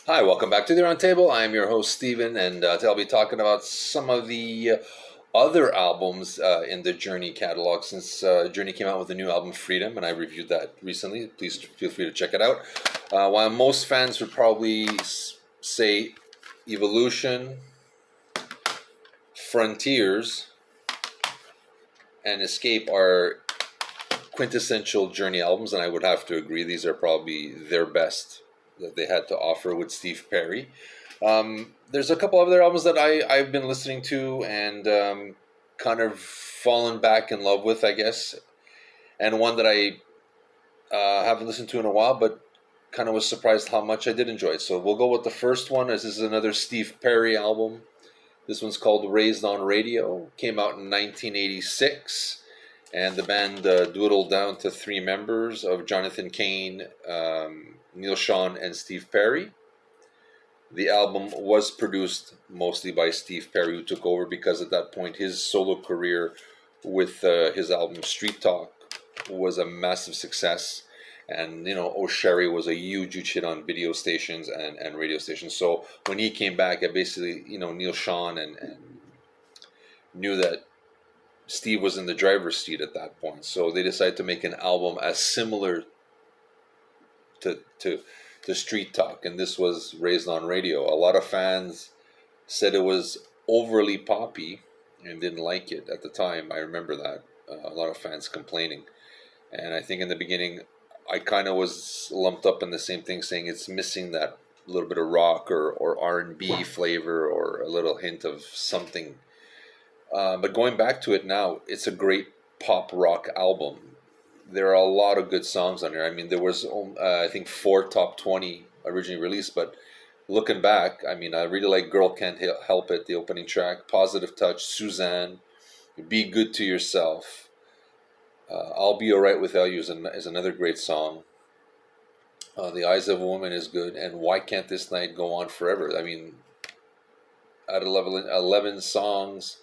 Hi, welcome back to the Aroundtable. I'm your host, Steven, and today I'll be talking about some of the other albums in the Journey catalog since Journey came out with a new album, Freedom, and I reviewed that recently. Please feel free to check it out. While most fans would probably say Evolution, Frontiers, and Escape are quintessential Journey albums, and I would have to agree. These are probably their best that they had to offer with Steve Perry. There's a couple other albums that I've been listening to and kind of fallen back in love with, I guess, and one that I haven't listened to in a while, but kind of was surprised how much I did enjoy it. So we'll go with the first one, as this is another Steve Perry album. This one's called Raised on Radio. Came out in 1986. And the band dwindled down to three members of Jonathan Cain, Neil Sean, and Steve Perry. The album was produced mostly by Steve Perry, who took over because at that point his solo career with his album Street Talk was a massive success. And, Oh Sherry was a huge hit on video stations and radio stations. So when he came back, I basically, Neil Sean and knew that Steve was in the driver's seat at that point, so they decided to make an album as similar to Street Talk, and this was Raised on Radio. A lot of fans said it was overly poppy and didn't like it at the time. I remember that a lot of fans complaining, and I think in the beginning I kind of was lumped up in the same thing, saying it's missing that little bit of rock or R&B flavor or a little hint of something. But going back to it now, it's a great pop rock album. There are a lot of good songs on there. I mean, there was, I think, 4 top 20 originally released, but looking back, I mean, I really like Girl Can't Help It, the opening track, Positive Touch, Suzanne, Be Good to Yourself, I'll Be Alright Without You is another great song. The Eyes of a Woman is good, and Why Can't This Night Go On Forever? I mean, out of 11 songs,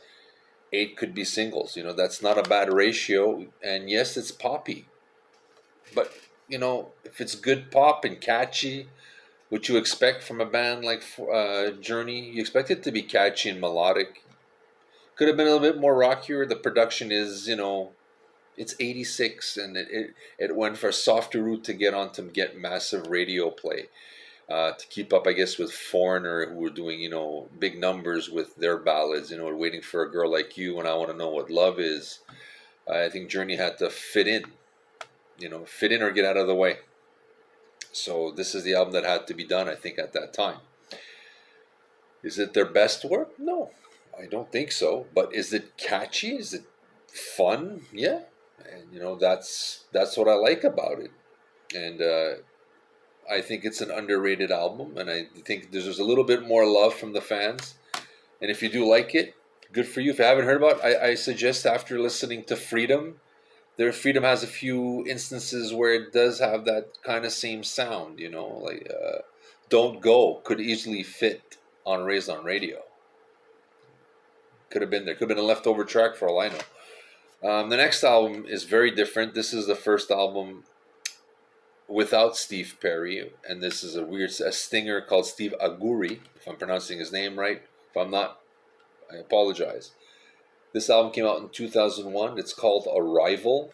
8 could be singles. That's not a bad ratio. And yes, it's poppy. But, if it's good pop and catchy, what you expect from a band like Journey, you expect it to be catchy and melodic. Could have been a little bit more rockier. The production is, it's 86, and it went for a softer route to get massive radio play. To keep up, I guess, with Foreigner, who were doing, big numbers with their ballads, Waiting for a Girl Like You, and I Want to Know What Love Is. I think Journey had to fit in or get out of the way. So this is the album that had to be done, I think, at that time. Is it their best work? No, I don't think so. But is it catchy? Is it fun? Yeah. And, that's what I like about it. And, I think it's an underrated album, and I think there's a little bit more love from the fans. And if you do like it, good for you. If you haven't heard about it, I suggest after listening to Freedom, Freedom has a few instances where it does have that kind of same sound, like Don't Go could easily fit on Raised on Radio. Could have been there. Could have been a leftover track for all I know. The next album is very different. This is the first album without Steve Perry, and this is a stinger called Steve Aguri, if I'm pronouncing his name right. If I'm not, I apologize. This album came out in 2001. It's called Arrival.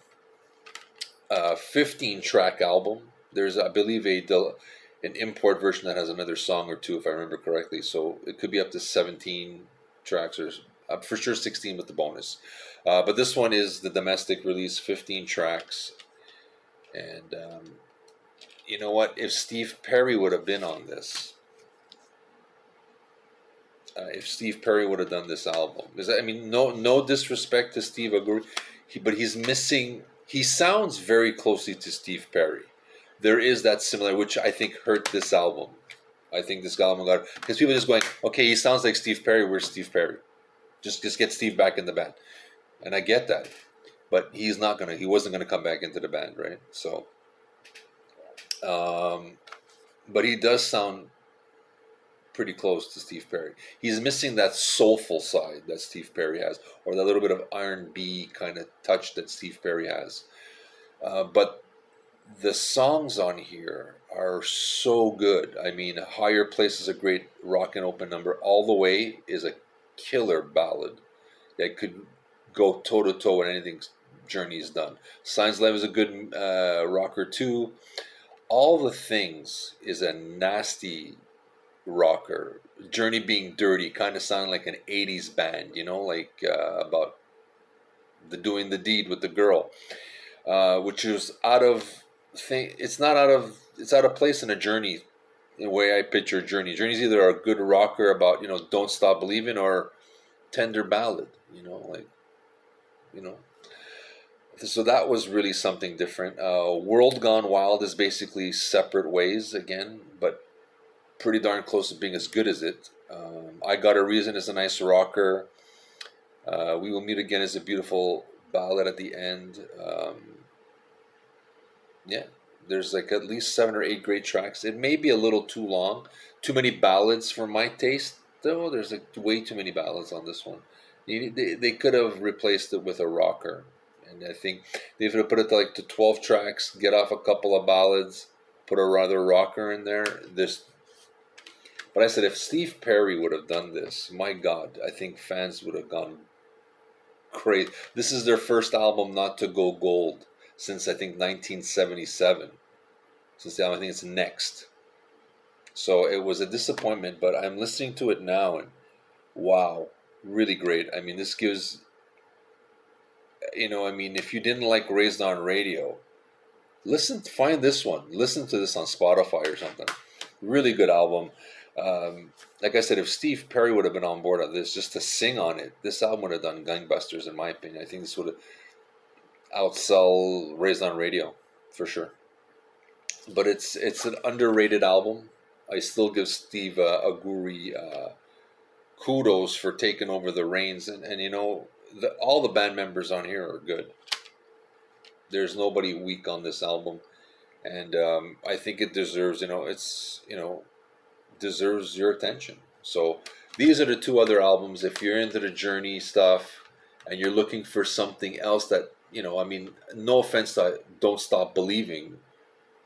15-track album. There's, I believe, an import version that has another song or two, if I remember correctly. So it could be up to 17 tracks, or for sure 16 with the bonus. But this one is the domestic release, 15 tracks. And you know what? If Steve Perry would have been on this, if Steve Perry would have done this album, no disrespect to Steve Aguri, but he's missing. He sounds very closely to Steve Perry. There is that similar, which I think hurt this album. I think this album got, because people are just going, okay, he sounds like Steve Perry. Where's Steve Perry? Just get Steve back in the band, and I get that, but he wasn't gonna come back into the band, right? So. But he does sound pretty close to Steve Perry. He's missing that soulful side that Steve Perry has, or that little bit of R&B kind of touch that Steve Perry has. But the songs on here are so good. I mean, Higher Place is a great rock and open number. All the Way is a killer ballad that could go toe to toe with anything Journey's done. Signs Live is a good rocker too. All the Things is a nasty rocker. Journey Being Dirty kind of sounded like an 80s band, like about the doing the deed with the girl, which is out of thing. It's out of place in a Journey. The way I picture Journey. Journey's either a good rocker about don't stop believing, or tender ballad. Like you know. So that was really something different. World Gone Wild is basically separate ways again, but pretty darn close to being as good as it. I Got a Reason is a nice rocker. We Will Meet Again is a beautiful ballad at the end. Yeah, there's like at least 7 or 8 great tracks. It may be a little too long, too many ballads for my taste. Though there's like way too many ballads on this one. They could have replaced it with a rocker, and I think they could have put it to 12 tracks, get off a couple of ballads, put a rather rocker in there. But I said if Steve Perry would have done this, my God, I think fans would have gone crazy. This is their first album not to go gold since I think 1977. Since the album, I think it's Next. So it was a disappointment, but I'm listening to it now and wow, really great. I mean, this gives, if you didn't like Raised on Radio, find this one. Listen to this on Spotify or something. Really good album. Like I said, if Steve Perry would have been on board on this just to sing on it, this album would have done gangbusters in my opinion. I think this would have outsell Raised on Radio for sure. But it's an underrated album. I still give Steve Aguri kudos for taking over the reins, and all the band members on here are good. There's nobody weak on this album, and I think it deserves deserves your attention. So these are the two other albums. If you're into the Journey stuff and you're looking for something else that no offense to Don't Stop Believing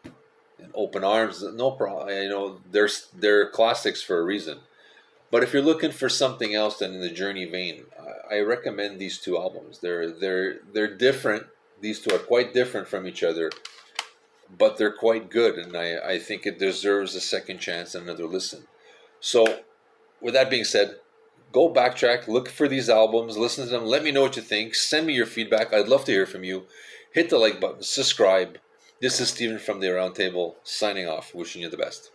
and Open Arms, no problem. They're classics for a reason. But if you're looking for something else than in the Journey vein, I recommend these two albums. They're different. These two are quite different from each other, but they're quite good, and I think it deserves a second chance and another listen. So, with that being said, go backtrack, look for these albums, listen to them, let me know what you think, send me your feedback. I'd love to hear from you. Hit the like button, subscribe. This is Steven from the Aroundtable, signing off, wishing you the best.